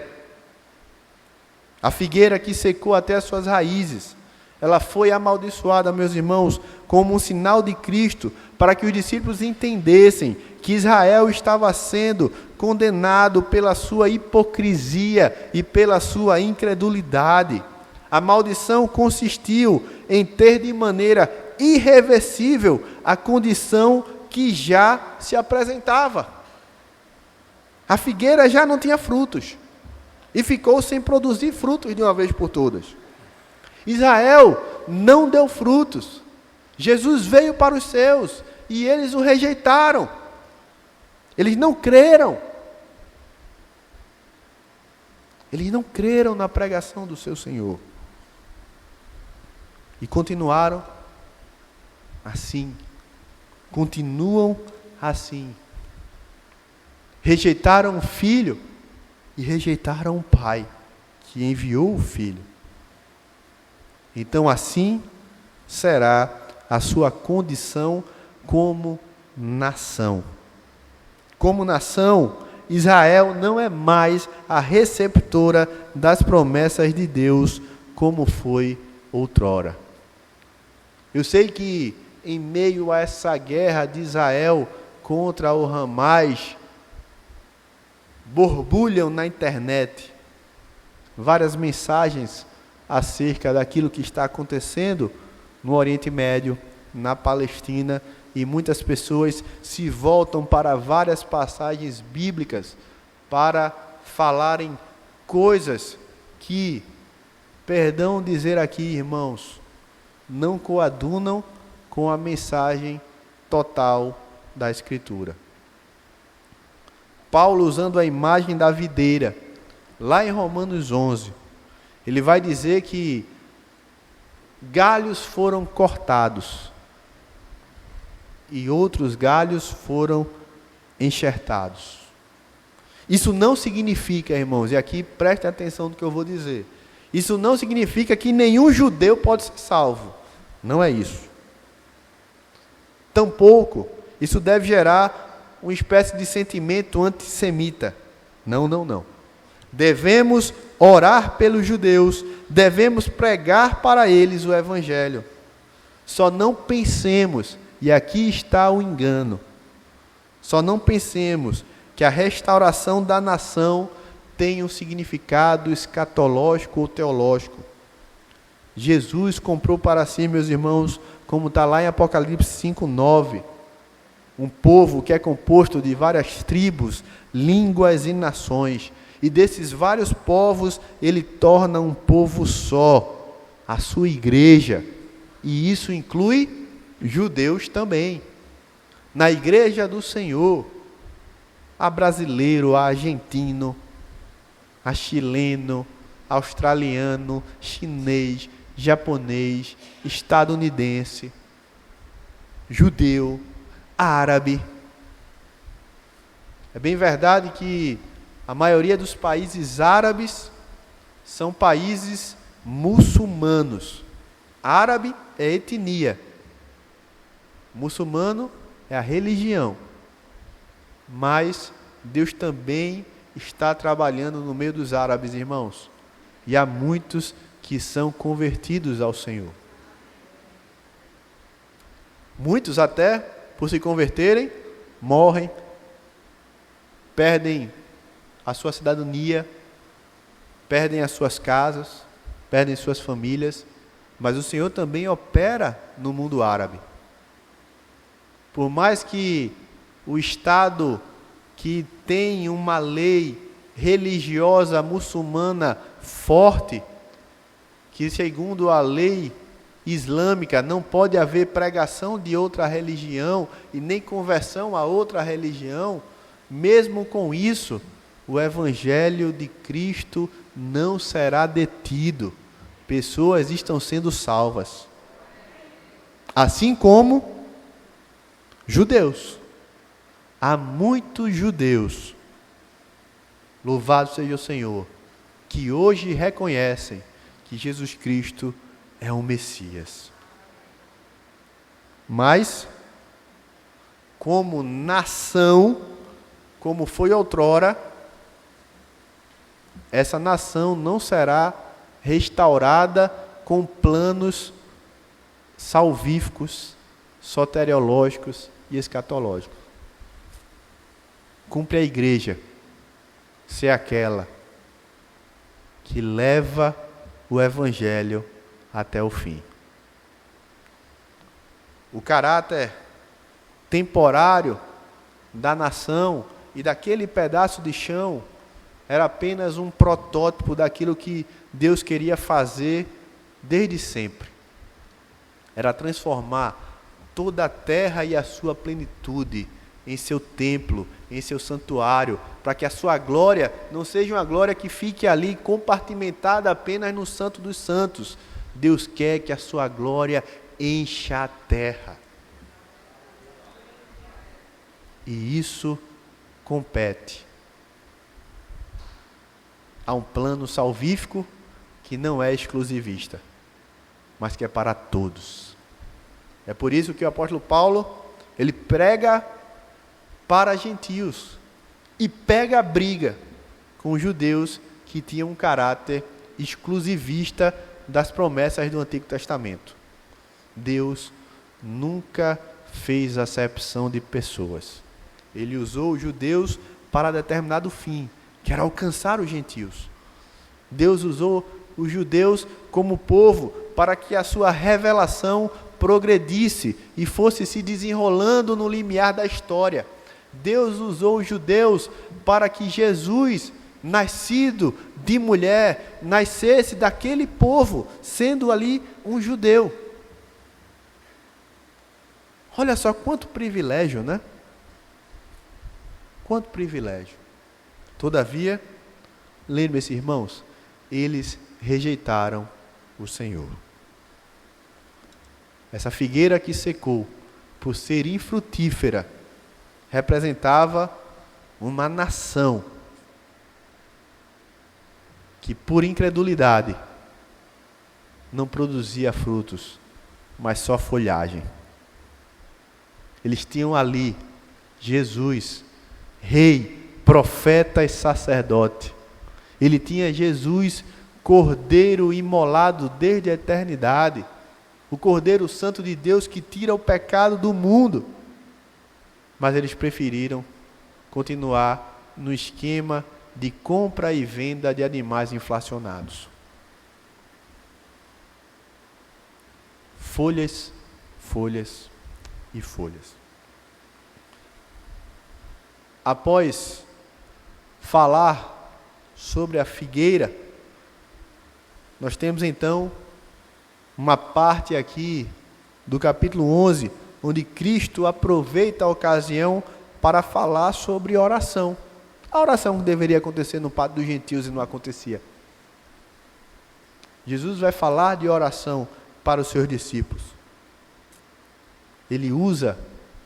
S1: A figueira que secou até as suas raízes, ela foi amaldiçoada, meus irmãos, como um sinal de Cristo, para que os discípulos entendessem que Israel estava sendo condenado pela sua hipocrisia e pela sua incredulidade. A maldição consistiu em ter de maneira irreversível a condição que já se apresentava. A figueira já não tinha frutos e ficou sem produzir frutos de uma vez por todas. Israel não deu frutos. Jesus veio para os seus e eles o rejeitaram. Eles não creram. Eles não creram na pregação do seu Senhor. E continuaram assim. Continuam assim. Rejeitaram o Filho e rejeitaram o Pai, que enviou o Filho. Então assim será a sua condição como nação. Como nação, Israel não é mais a receptora das promessas de Deus como foi outrora. Eu sei que em meio a essa guerra de Israel contra o Hamas, borbulham na internet várias mensagens acerca daquilo que está acontecendo no Oriente Médio, na Palestina, e muitas pessoas se voltam para várias passagens bíblicas para falarem coisas que, perdão dizer aqui, irmãos, não coadunam com a mensagem total da Escritura. Paulo, usando a imagem da videira, lá em Romanos 11, ele vai dizer que galhos foram cortados e outros galhos foram enxertados. Isso não significa, irmãos, e aqui prestem atenção no que eu vou dizer, isso não significa que nenhum judeu pode ser salvo. Não é isso. Tampouco isso deve gerar uma espécie de sentimento antissemita. Não, não, não. Devemos orar pelos judeus, devemos pregar para eles o Evangelho. Só não pensemos, e aqui está o engano, só não pensemos que a restauração da nação tem um significado escatológico ou teológico. Jesus comprou para si, meus irmãos, como está lá em Apocalipse 5:9, um povo que é composto de várias tribos, línguas e nações. E desses vários povos, ele torna um povo só, a sua igreja. E isso inclui judeus também. Na igreja do Senhor, há brasileiro, há argentino, há chileno, australiano, chinês, japonês, estadunidense, judeu, árabe. É bem verdade que a maioria dos países árabes são países muçulmanos. Árabe é etnia, muçulmano é a religião. Mas Deus também está trabalhando no meio dos árabes, irmãos. E há muitos que são convertidos ao Senhor. Muitos até, por se converterem, morrem, perdem a sua cidadania, perdem as suas casas, perdem suas famílias, mas o Senhor também opera no mundo árabe. Por mais que o Estado que tem uma lei religiosa muçulmana forte, que segundo a lei islâmica não pode haver pregação de outra religião e nem conversão a outra religião, mesmo com isso, o Evangelho de Cristo não será detido. Pessoas estão sendo salvas. Assim como judeus. Há muitos judeus, louvado seja o Senhor, que hoje reconhecem que Jesus Cristo é o Messias. Mas, como nação, como foi outrora, essa nação não será restaurada com planos salvíficos, soteriológicos e escatológicos. Cumpre a igreja ser aquela que leva o evangelho até o fim. O caráter temporário da nação e daquele pedaço de chão era apenas um protótipo daquilo que Deus queria fazer desde sempre. Era transformar toda a terra e a sua plenitude em seu templo, em seu santuário, para que a sua glória não seja uma glória que fique ali compartimentada apenas no Santo dos Santos. Deus quer que a sua glória encha a terra. E isso compete a um plano salvífico que não é exclusivista, mas que é para todos. É por isso que o apóstolo Paulo, ele prega para gentios e pega a briga com os judeus que tinham um caráter exclusivista das promessas do Antigo Testamento. Deus nunca fez acepção de pessoas. Ele usou os judeus para determinado fim, que era alcançar os gentios. Deus usou os judeus como povo para que a sua revelação progredisse e fosse se desenrolando no limiar da história. Deus usou os judeus para que Jesus, nascido de mulher, nascesse daquele povo, sendo ali um judeu. Olha só quanto privilégio, né? Quanto privilégio. Todavia, lembre-se, irmãos, eles rejeitaram o Senhor. Essa figueira que secou, por ser infrutífera, representava uma nação que, por incredulidade, não produzia frutos, mas só folhagem. Eles tinham ali Jesus, rei, profeta e sacerdote. Ele tinha Jesus, cordeiro imolado desde a eternidade, o Cordeiro Santo de Deus que tira o pecado do mundo. Mas eles preferiram continuar no esquema de compra e venda de animais inflacionados. Folhas, folhas e folhas. Após falar sobre a figueira, nós temos então uma parte aqui do capítulo 11, onde Cristo aproveita a ocasião para falar sobre oração. A oração que deveria acontecer no pátio dos gentios e não acontecia. Jesus vai falar de oração para os seus discípulos. Ele usa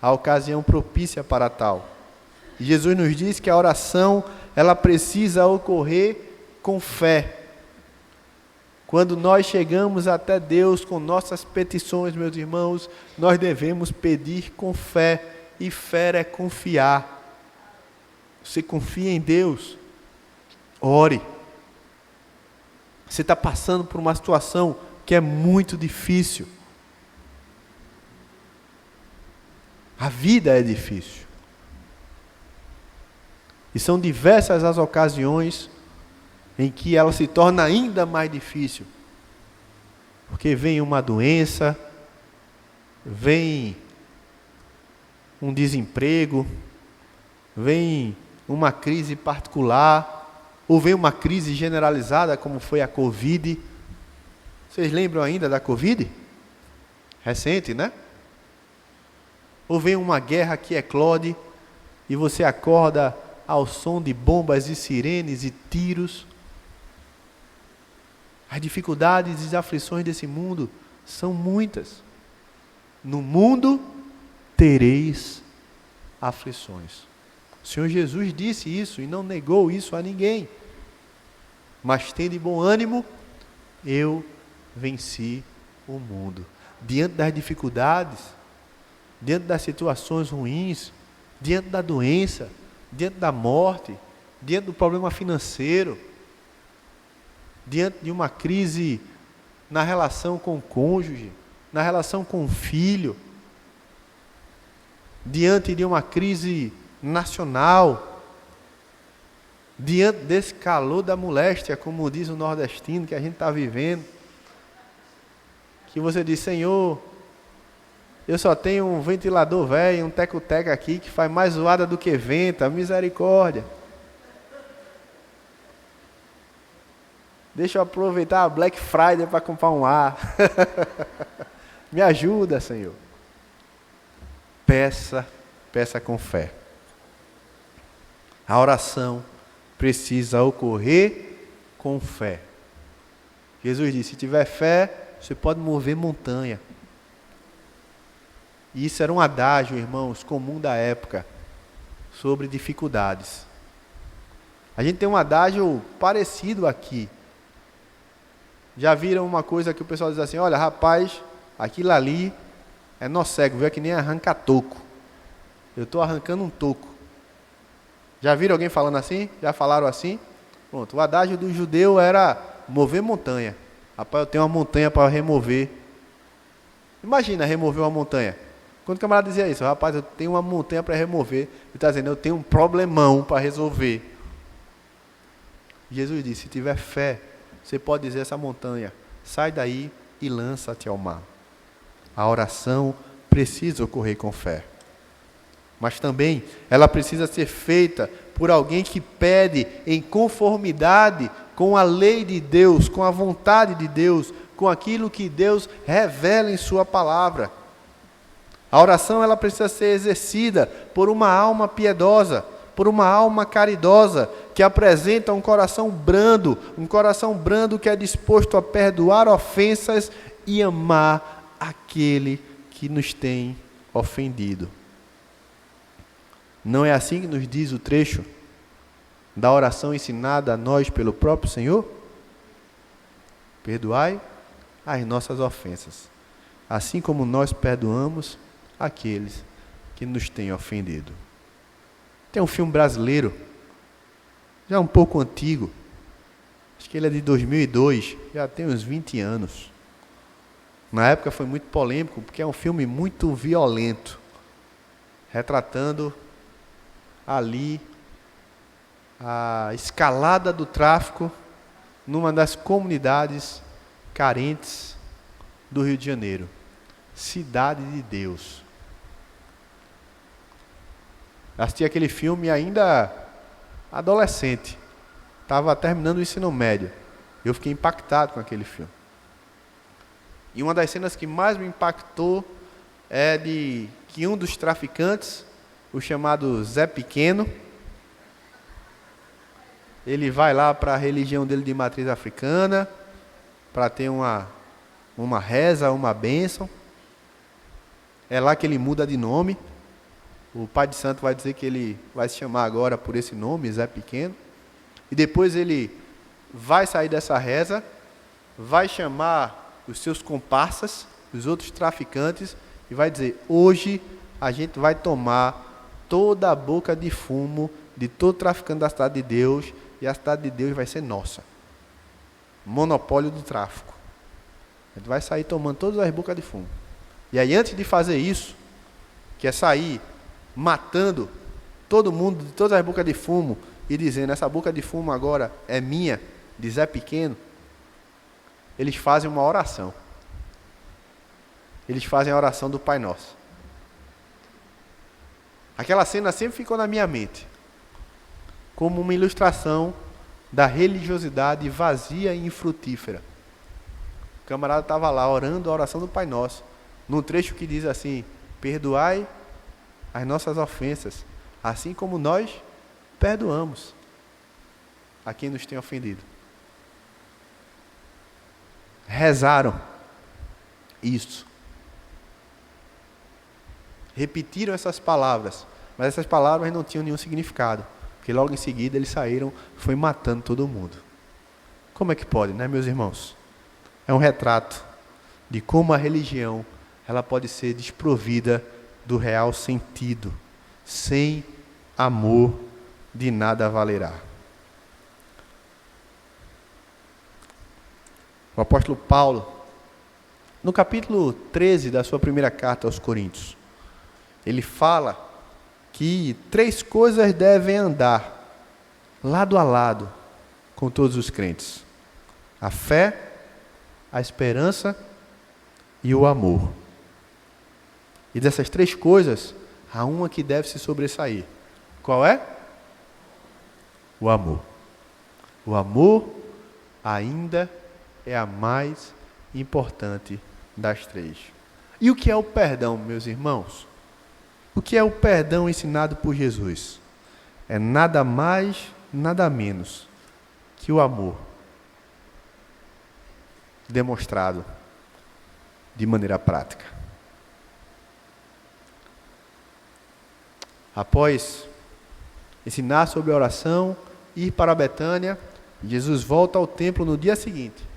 S1: a ocasião propícia para tal. E Jesus nos diz que a oração, ela precisa ocorrer com fé. Quando nós chegamos até Deus com nossas petições, meus irmãos, nós devemos pedir com fé. E fé é confiar. Você confia em Deus? Ore. Você está passando por uma situação que é muito difícil. A vida é difícil. E são diversas as ocasiões em que ela se torna ainda mais difícil. Porque vem uma doença, vem um desemprego, vem uma crise particular, ou vem uma crise generalizada, como foi a Covid. Vocês lembram ainda da Covid? Recente, né? Ou vem uma guerra que eclode, e você acorda ao som de bombas e sirenes e tiros. As dificuldades e as aflições desse mundo são muitas. No mundo tereis aflições. O Senhor Jesus disse isso e não negou isso a ninguém. Mas tende bom ânimo, eu venci o mundo. Diante das dificuldades, diante das situações ruins, diante da doença, diante da morte, diante do problema financeiro, diante de uma crise na relação com o cônjuge, na relação com o filho, diante de uma crise nacional, diante desse calor da moléstia, como diz o nordestino, que a gente está vivendo, que você diz: Senhor, eu só tenho um ventilador velho, um teco-teco aqui, que faz mais zoada do que venta, misericórdia. Deixa eu aproveitar a Black Friday para comprar um ar. Me ajuda, Senhor. Peça com fé. A oração precisa ocorrer com fé. Jesus disse: se tiver fé, você pode mover montanha. E isso era um adágio, irmãos, comum da época, sobre dificuldades. A gente tem um adágio parecido aqui. Já viram uma coisa que o pessoal diz assim: olha, rapaz, aquilo ali é nó cego, viu? É que nem arranca toco. Eu estou arrancando um toco. Já viram alguém falando assim? Já falaram assim? Pronto, o adágio do judeu era mover montanha. Rapaz, eu tenho uma montanha para remover. Imagina remover uma montanha. Quando o camarada dizia isso: rapaz, eu tenho uma montanha para remover, ele está dizendo: eu tenho um problemão para resolver. Jesus disse: se tiver fé, você pode dizer a essa montanha: sai daí e lança-te ao mar. A oração precisa ocorrer com fé. Mas também ela precisa ser feita por alguém que pede em conformidade com a lei de Deus, com a vontade de Deus, com aquilo que Deus revela em sua palavra. A oração ela precisa ser exercida por uma alma piedosa, por uma alma caridosa, que apresenta um coração brando que é disposto a perdoar ofensas e amar aquele que nos tem ofendido. Não é assim que nos diz o trecho da oração ensinada a nós pelo próprio Senhor? Perdoai as nossas ofensas, assim como nós perdoamos aqueles que nos têm ofendido. Tem um filme brasileiro, já um pouco antigo, acho que ele é de 2002, já tem uns 20 anos. Na época foi muito polêmico, porque é um filme muito violento, retratando ali a escalada do tráfico numa das comunidades carentes do Rio de Janeiro, Cidade de Deus. Assisti aquele filme ainda adolescente, estava terminando o ensino médio. Eu fiquei impactado com aquele filme. E uma das cenas que mais me impactou é de que um dos traficantes, o chamado Zé Pequeno, ele vai lá para a religião dele de matriz africana, para ter uma reza, uma bênção. É lá que ele muda de nome. O pai de santo vai dizer que ele vai se chamar agora por esse nome, Zé Pequeno. E depois ele vai sair dessa reza, vai chamar os seus comparsas, os outros traficantes, e vai dizer: hoje a gente vai tomar toda a boca de fumo de todo traficante da cidade de Deus, e a cidade de Deus vai ser nossa. Monopólio do tráfico. A gente vai sair tomando todas as bocas de fumo. E aí, antes de fazer isso, que é sair matando todo mundo de todas as bocas de fumo e dizendo: essa boca de fumo agora é minha, de Zé Pequeno, eles fazem uma oração. Eles fazem a oração do Pai Nosso. Aquela cena sempre ficou na minha mente como uma ilustração da religiosidade vazia e infrutífera. O camarada estava lá orando a oração do Pai Nosso, num trecho que diz assim: perdoai as nossas ofensas, assim como nós perdoamos a quem nos tem ofendido. Rezaram isso. Repetiram essas palavras, mas essas palavras não tinham nenhum significado, porque logo em seguida eles saíram, foi matando todo mundo. Como é que pode, né, meus irmãos? É um retrato de como a religião ela pode ser desprovida do real sentido. Sem amor, de nada valerá. O apóstolo Paulo, No capítulo 13 da sua primeira carta aos Coríntios, ele fala que 3 coisas devem andar lado a lado com todos os crentes: a fé, a esperança e o amor. E dessas 3 coisas, há uma que deve se sobressair. Qual é? O amor. O amor ainda é a mais importante das 3. E o que é o perdão, meus irmãos? O que é o perdão ensinado por Jesus? É nada mais, nada menos que o amor demonstrado de maneira prática. Após ensinar sobre a oração, ir para Betânia, Jesus volta ao templo no dia seguinte.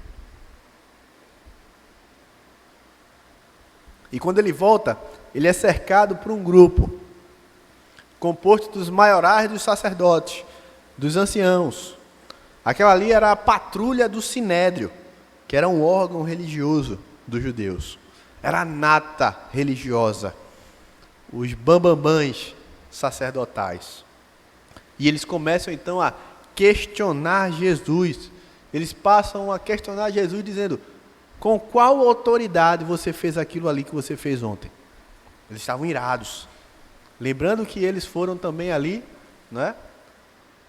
S1: E quando ele volta, ele é cercado por um grupo, composto dos maiorais dos sacerdotes, dos anciãos. Aquela ali era a patrulha do Sinédrio, que era um órgão religioso dos judeus. Era a nata religiosa, os bambambãs sacerdotais. E eles começam então a questionar Jesus. Eles passam a questionar Jesus dizendo: com qual autoridade você fez aquilo ali que você fez ontem? Eles estavam irados. Lembrando que eles foram também ali, né,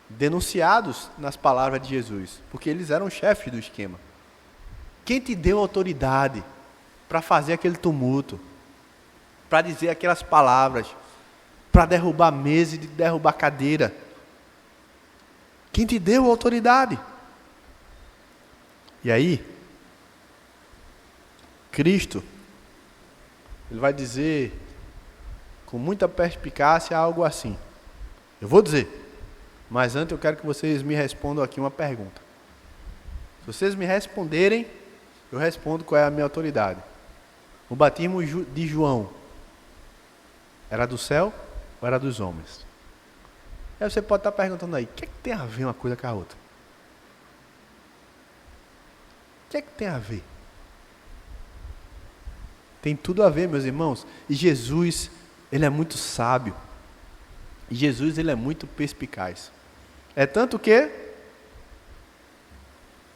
S1: denunciados nas palavras de Jesus, porque eles eram chefes do esquema. Quem te deu autoridade para fazer aquele tumulto, para dizer aquelas palavras, para derrubar mesa e derrubar cadeira? Quem te deu autoridade? E aí, Cristo, ele vai dizer com muita perspicácia algo assim. Eu vou dizer, mas antes eu quero que vocês me respondam aqui uma pergunta. Se vocês me responderem, eu respondo qual é a minha autoridade. O batismo de João era do céu ou era dos homens? Aí você pode estar perguntando aí, o que é que tem a ver uma coisa com a outra? O que é que tem a ver? Tem tudo a ver, meus irmãos. E Jesus, ele é muito sábio. E Jesus, ele é muito perspicaz. É tanto que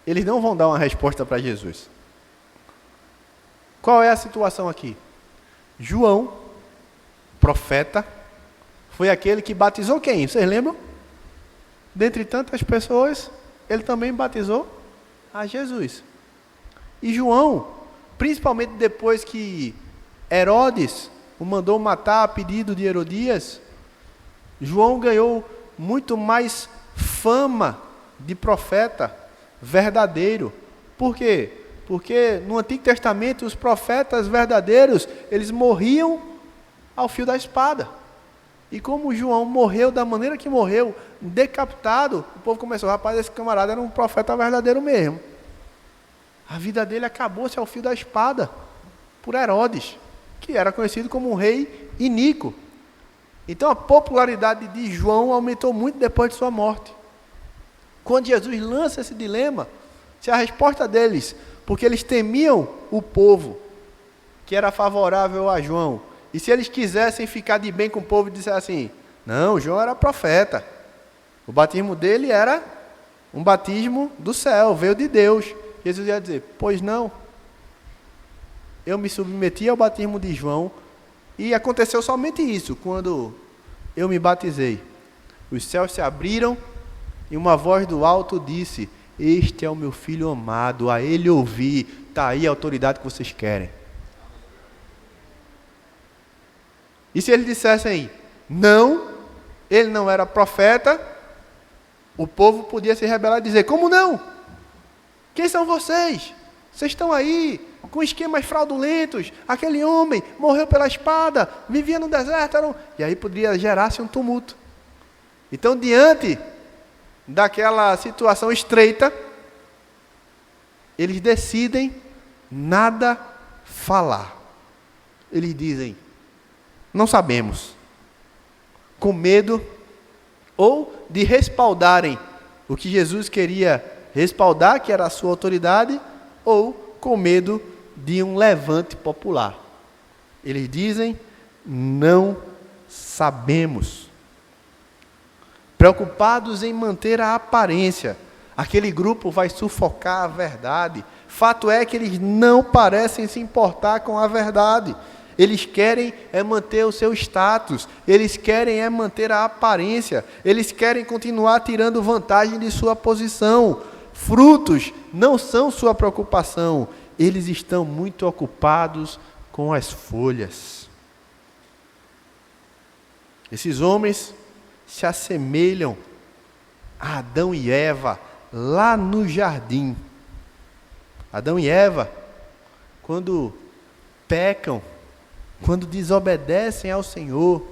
S1: eles não vão dar uma resposta para Jesus. Qual é a situação aqui? João, profeta, foi aquele que batizou quem? Vocês lembram? Dentre tantas pessoas, ele também batizou a Jesus. E João, principalmente depois que Herodes o mandou matar a pedido de Herodias, João ganhou muito mais fama de profeta verdadeiro. Por quê? Porque no Antigo Testamento os profetas verdadeiros, eles morriam ao fio da espada. E como João morreu da maneira que morreu, decapitado, o povo começou: rapaz, esse camarada era um profeta verdadeiro mesmo. A vida dele acabou-se ao fio da espada por Herodes, que era conhecido como um rei iníquo. Então a popularidade de João aumentou muito depois de sua morte. Quando Jesus lança esse dilema, se a resposta deles, porque eles temiam o povo que era favorável a João, e se eles quisessem ficar de bem com o povo e disser assim: não, João era profeta, o batismo dele era um batismo do céu, veio de Deus. Jesus ia dizer: pois não, eu me submeti ao batismo de João, e aconteceu somente isso. Quando eu me batizei, os céus se abriram e uma voz do alto disse: este é o meu filho amado, a ele ouvi. Está aí a autoridade que vocês querem. E se eles dissessem não, ele não era profeta, o povo podia se rebelar e dizer: como não? Quem são vocês? Vocês estão aí com esquemas fraudulentos. Aquele homem morreu pela espada, vivia no deserto. E aí poderia gerar-se um tumulto. Então, diante daquela situação estreita, eles decidem nada falar. Eles dizem: não sabemos. Com medo ou de respaldarem o que Jesus queria respaldar, que era a sua autoridade, ou com medo de um levante popular. Eles dizem, não sabemos. Preocupados em manter a aparência. Aquele grupo vai sufocar a verdade. Fato é que eles não parecem se importar com a verdade. Eles querem manter o seu status. Eles querem manter a aparência. Eles querem continuar tirando vantagem de sua posição. Frutos não são sua preocupação. Eles estão muito ocupados com as folhas. Esses homens se assemelham a Adão e Eva lá no jardim. Adão e Eva, quando pecam, quando desobedecem ao Senhor,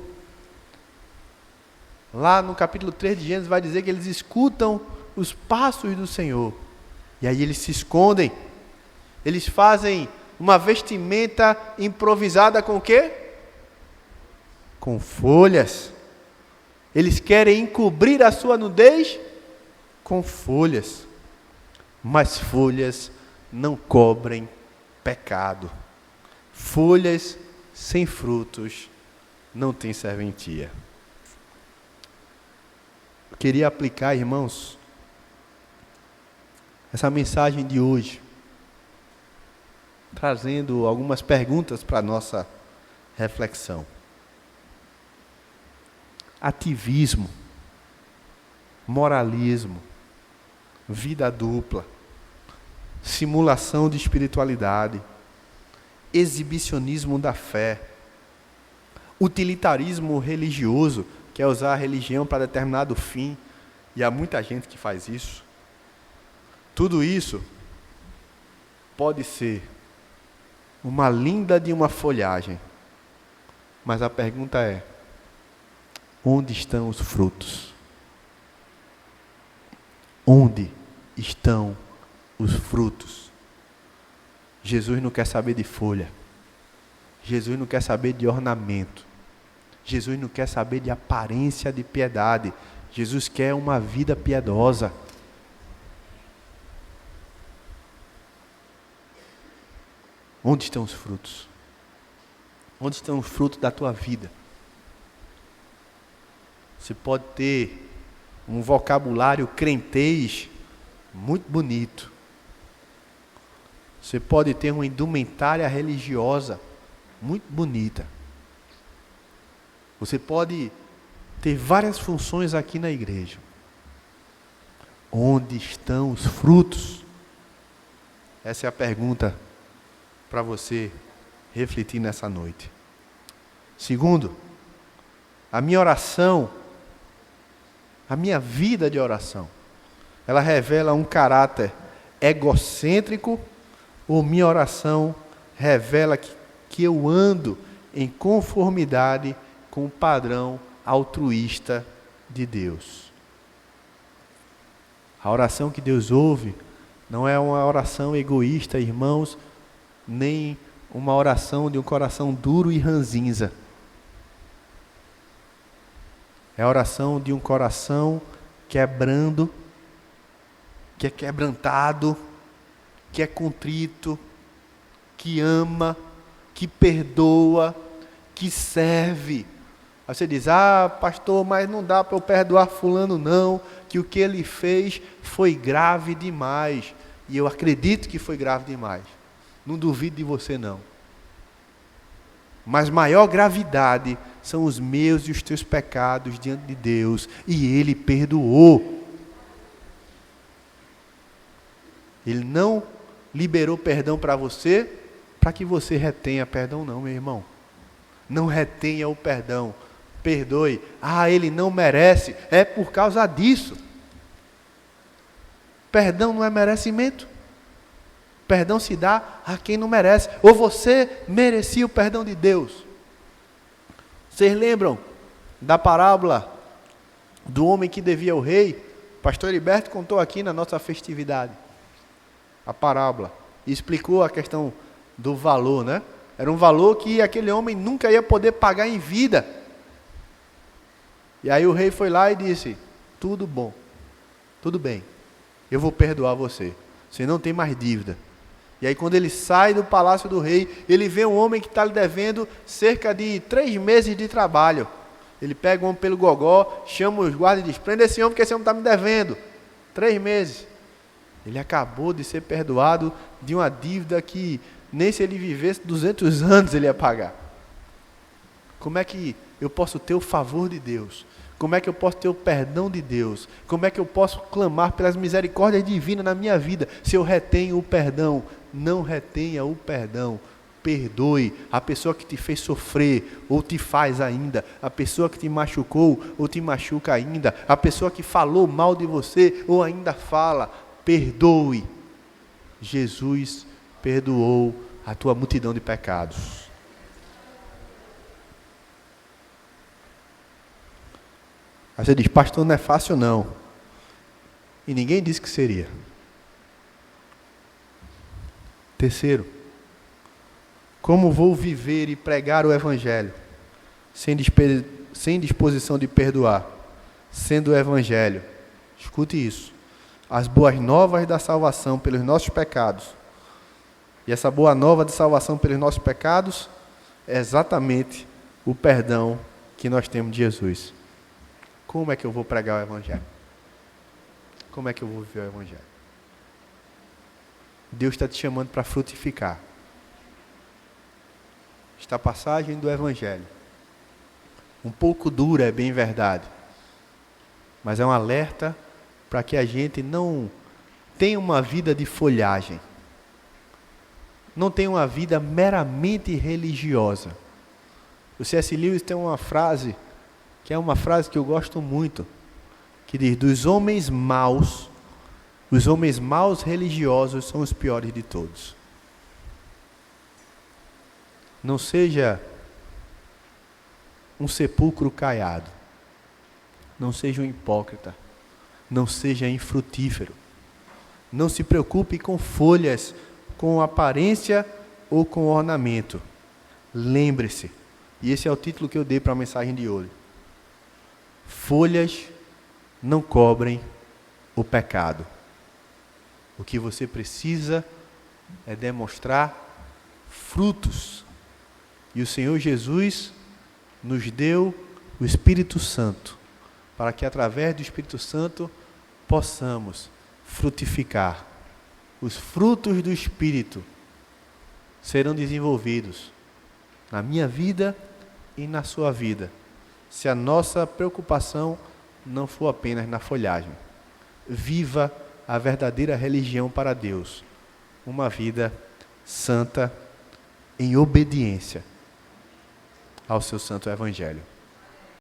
S1: lá no capítulo 3 de Gênesis vai dizer que eles escutam os passos do Senhor, e aí eles se escondem, eles fazem uma vestimenta improvisada com o quê? Com folhas. Eles querem encobrir a sua nudez com folhas, mas folhas não cobrem pecado. Folhas sem frutos não têm serventia. Eu queria aplicar, irmãos, essa mensagem de hoje, trazendo algumas perguntas para a nossa reflexão. Ativismo, moralismo, vida dupla, simulação de espiritualidade, exibicionismo da fé, utilitarismo religioso, que é usar a religião para determinado fim, e há muita gente que faz isso. Tudo isso pode ser uma linda de uma folhagem, mas a pergunta é: onde estão os frutos? Onde estão os frutos? Jesus não quer saber de folha. Jesus não quer saber de ornamento. Jesus não quer saber de aparência de piedade. Jesus quer uma vida piedosa. Onde estão os frutos? Onde estão os frutos da tua vida? Você pode ter um vocabulário crentez muito bonito. Você pode ter uma indumentária religiosa muito bonita. Você pode ter várias funções aqui na igreja. Onde estão os frutos? Essa é a pergunta para você refletir nessa noite. Segundo, a minha oração, a minha vida de oração, ela revela um caráter egocêntrico, ou minha oração revela que eu ando em conformidade com o padrão altruísta de Deus? A oração que Deus ouve não é uma oração egoísta, irmãos, nem uma oração de um coração duro e ranzinza. É a oração de um coração quebrando, que é quebrantado, que é contrito, que ama, que perdoa, que serve. Aí você diz: pastor, mas não dá para eu perdoar fulano não, que o que ele fez foi grave demais. E eu acredito que foi grave demais. Não duvido de você não. Mas maior gravidade são os meus e os teus pecados diante de Deus. E Ele perdoou. Ele não liberou perdão para você, para que você retenha perdão não, meu irmão. Não retenha o perdão. Perdoe. Ele não merece. É por causa disso. Perdão não é merecimento. Perdão se dá a quem não merece. Ou você merecia o perdão de Deus? Vocês lembram da parábola do homem que devia ao rei? O pastor Heriberto contou aqui na nossa festividade a parábola e explicou a questão do valor, né? Era um valor que aquele homem nunca ia poder pagar em vida. E aí o rei foi lá e disse: tudo bom, tudo bem, eu vou perdoar você. Você não tem mais dívida. E aí quando ele sai do palácio do rei, ele vê um homem que está lhe devendo cerca de 3 meses de trabalho. Ele pega o homem pelo gogó, chama os guardas e diz: prenda esse homem, que esse homem está me devendo 3 meses. Ele acabou de ser perdoado de uma dívida que nem se ele vivesse 200 anos ele ia pagar. Como é que eu posso ter o favor de Deus? Como é que eu posso ter o perdão de Deus? Como é que eu posso clamar pelas misericórdias divinas na minha vida se eu retenho o perdão? Não retenha o perdão. Perdoe a pessoa que te fez sofrer ou te faz ainda, a pessoa que te machucou ou te machuca ainda, a pessoa que falou mal de você ou ainda fala. Perdoe. Jesus perdoou a tua multidão de pecados. Aí você diz: pastor, não é fácil não. E ninguém disse que seria. Terceiro, como vou viver e pregar o Evangelho sem disposição de perdoar, sendo o Evangelho, escute isso, as boas novas da salvação pelos nossos pecados. E essa boa nova de salvação pelos nossos pecados é exatamente o perdão que nós temos de Jesus. Como é que eu vou pregar o Evangelho? Como é que eu vou viver o Evangelho? Deus está te chamando para frutificar. Esta passagem do Evangelho, um pouco dura, é bem verdade, mas é um alerta para que a gente não tenha uma vida de folhagem, não tenha uma vida meramente religiosa. O C.S. Lewis tem uma frase, que é uma frase que eu gosto muito, que diz: dos homens maus, os homens maus religiosos são os piores de todos. Não seja um sepulcro caiado. Não seja um hipócrita. Não seja infrutífero. Não se preocupe com folhas, com aparência ou com ornamento. Lembre-se, e esse é o título que eu dei para a mensagem de hoje: folhas não cobrem o pecado. O que você precisa é demonstrar frutos. E o Senhor Jesus nos deu o Espírito Santo, para que através do Espírito Santo possamos frutificar. Os frutos do Espírito serão desenvolvidos na minha vida e na sua vida, se a nossa preocupação não for apenas na folhagem. Viva a verdadeira religião para Deus, uma vida santa em obediência ao seu santo Evangelho.